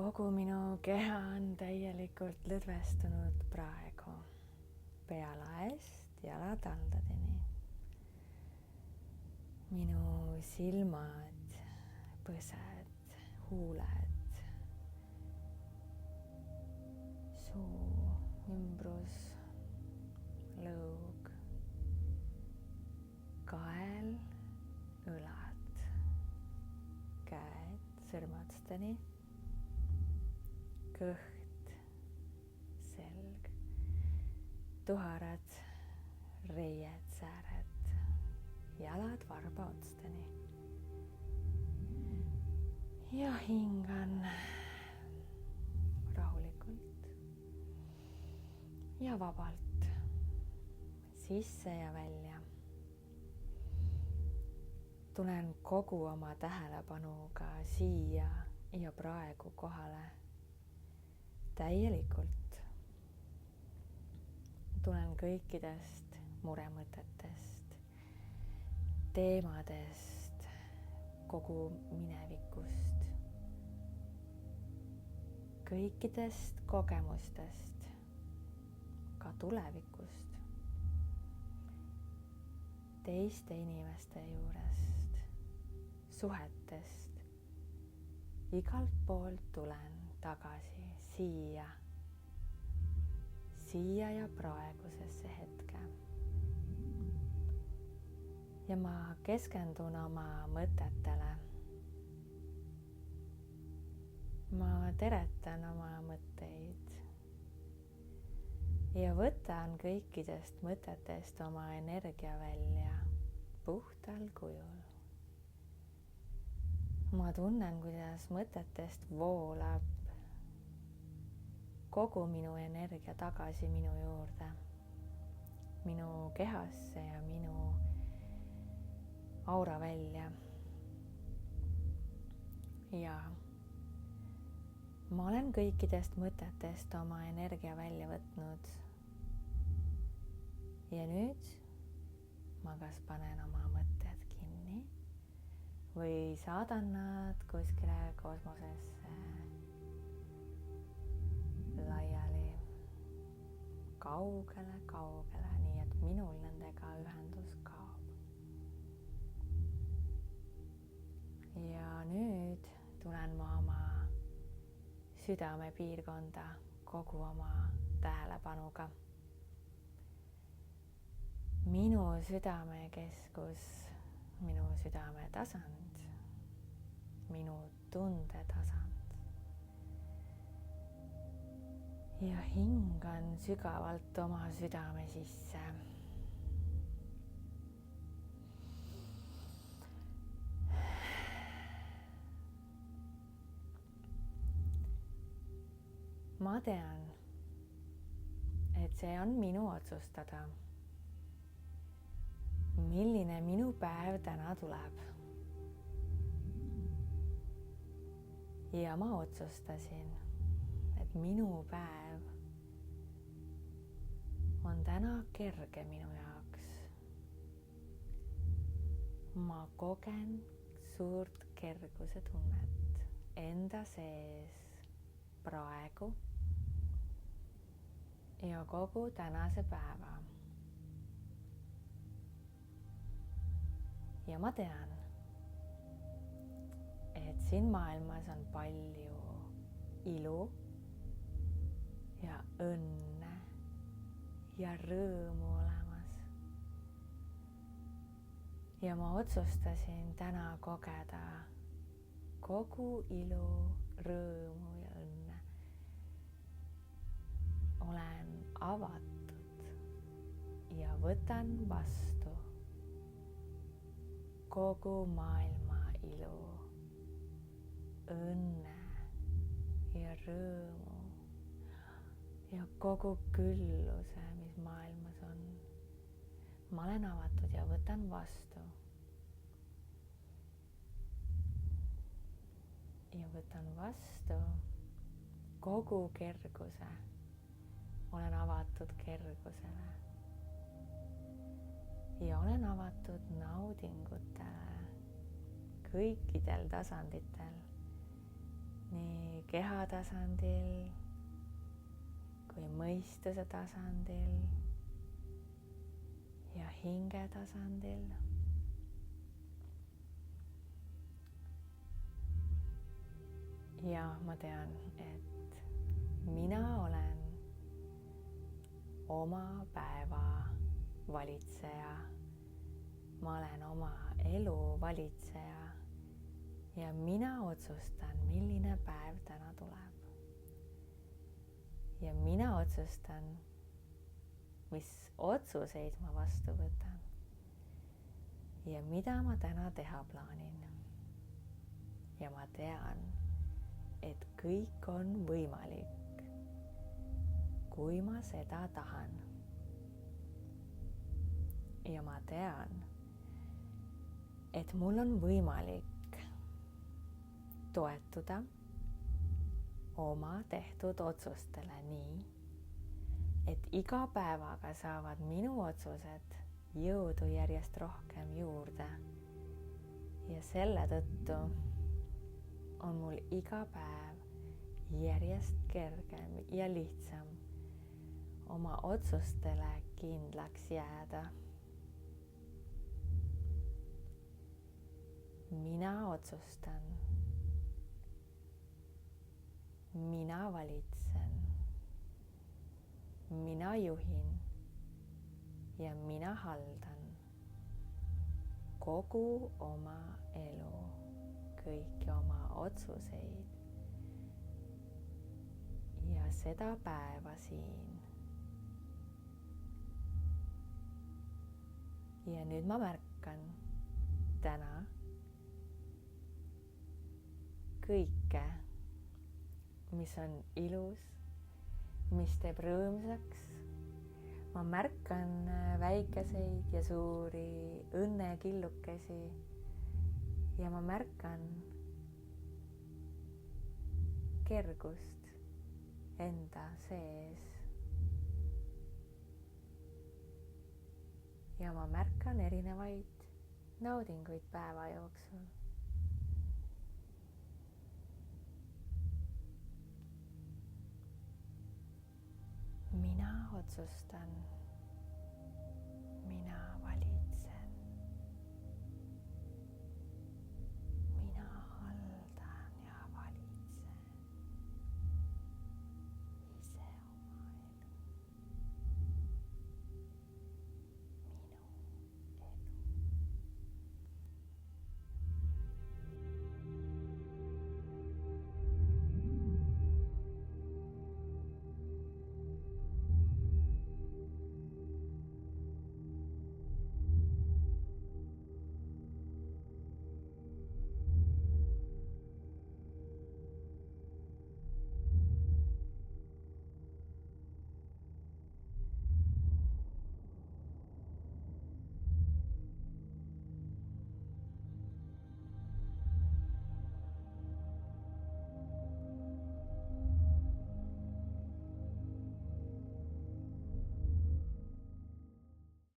Kogu minu keha on täielikult lõdvestunud praegu pealaest jalataldadeni. Minu silmad, põsed, huuled, suu, ümbrus, lõug, kael, õlad, käed sõrmeotsteni, kõht, selg, tuharad, reied, sääred, jalad varbaotsteni. Ja hingan rahulikult ja vabalt sisse ja välja. Tulen kogu oma tähelepanuga siia ja praegu kohale. Täielikult tulen kõikidest muremõtetest, teemadest, kogu minevikust, kõikidest kogemustest, ka tulevikust, teiste inimeste juurest, suhetest, igalt poolt tulen tagasi siia ja praegusesse hetke. Ja ma keskendun oma mõtetele. Ma teretan oma mõtteid ja võtan kõikidest mõtetest oma energia välja puhtal kujul. Ma tunnen, kuidas mõtetest voolab kogu minu energia tagasi minu juurde, minu kehasse ja minu aura välja. Ja ma olen kõikidest mõtetest oma energia välja võtnud. Ja nüüd ma kas panen oma mõtted kinni või saadan nad kuskile kosmosesse laiali, kaugele, nii et minul nendega ühendus kaob. Ja nüüd tulen ma oma südamepiirkonda kogu oma tähelepanuga. Minu südamekeskus, minu südametasand, minu tundetasand. Ja hingan sügavalt oma südame sisse. Ma tean, et see on minu otsustada, milline minu päev täna tuleb. Ja ma otsustasin, et minu päev on täna kerge minu jaoks. Ma kogen suurt kerguse tunnet enda sees praegu ja kogu tänase päeva. Ja ma tean, et siin maailmas on palju ilu ja õnne ja rõõmu olemas. Ja ma otsustasin täna kogeda kogu ilu, rõõmu ja õnne. Olen avatud ja võtan vastu kogu maailma ilu, õnne ja rõõmu ja kogu külluse, mis maailmas on. Ma olen avatud ja võtan vastu. Ja võtan vastu kogu kerguse. Olen avatud kergusele. Ja olen avatud naudingutele kõikidel tasanditel. nii keha tasandil kui mõistuse tasandil ja hinge tasandil. Ja ma tean, et mina olen oma päeva valitseja. Ma olen oma elu valitseja ja mina otsustan, milline päev täna tuleb. Ja mina otsustan, mis otsuseid ma vastu võtan ja mida ma täna teha plaanin. Ja ma tean, et kõik on võimalik, kui ma seda tahan. Ja ma tean, et mul on võimalik toetuda oma tehtud otsustele nii, et iga päevaga saavad minu otsused jõudu järjest rohkem juurde. Ja selle tõttu on mul iga päev järjest kergem ja lihtsam oma otsustele kindlaks jääda. Mina otsustan. Mina valitsen. Mina juhin ja mina haldan kogu oma elu, kõiki oma otsuseid ja seda päeva siin. Ja nüüd ma märkan täna kõike, mis on ilus, mis teeb rõõmsaks. Ma märkan väikeseid ja suuri õnnekillukesi ja ma märkan kergust enda sees. Ja ma märkan erinevaid naudinguid päeva jooksul. Mina otsustan.